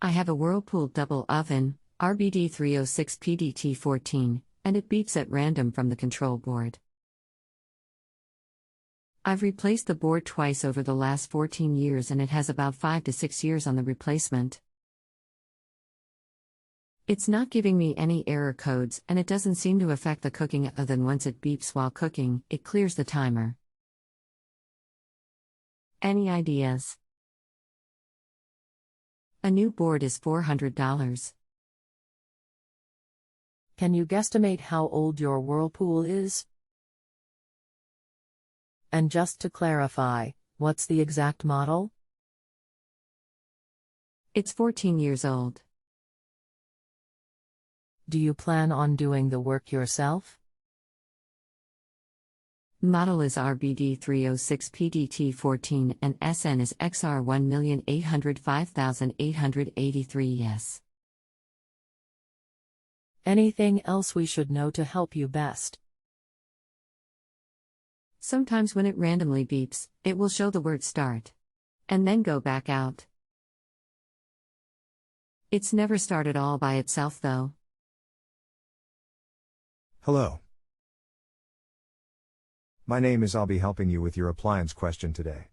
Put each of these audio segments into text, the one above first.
I have a Whirlpool double oven, RBD306PDT14, and it beeps at random from the control board. I've replaced the board twice over the last 14 years and it has about 5 to 6 years on the replacement. It's not giving me any error codes and it doesn't seem to affect the cooking other than once it beeps while cooking, it clears the timer. Any ideas? A new board is $400. Can you guesstimate how old your Whirlpool is? And just to clarify, what's the exact model? It's 14 years old. Do you plan on doing the work yourself? Model is RBD306PDT14 and SN is XR1805883. Yes. Anything else we should know to help you best? Sometimes when it randomly beeps, it will show the word start. And then go back out. It's never started all by itself though. Hello. My name is. I'll be helping you with your appliance question today.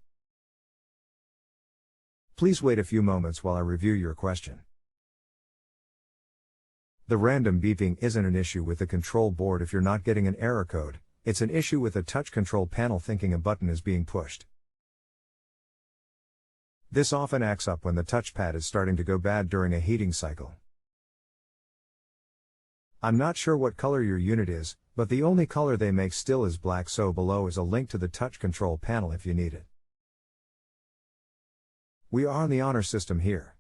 Please wait a few moments while I review your question. The random beeping isn't an issue with the control board if you're not getting an error code, it's an issue with the touch control panel thinking a button is being pushed. This often acts up when the touchpad is starting to go bad during a heating cycle. I'm not sure what color your unit is, but the only color they make still is black, so below is a link to the touch control panel if you need it. We are on the honor system here.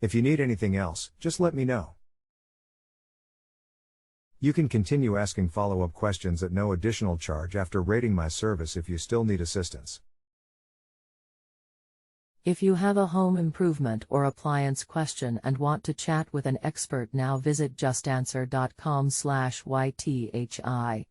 If you need anything else, just let me know. You can continue asking follow-up questions at no additional charge after rating my service if you still need assistance. If you have a home improvement or appliance question and want to chat with an expert now, visit JustAnswer.com/YTHI.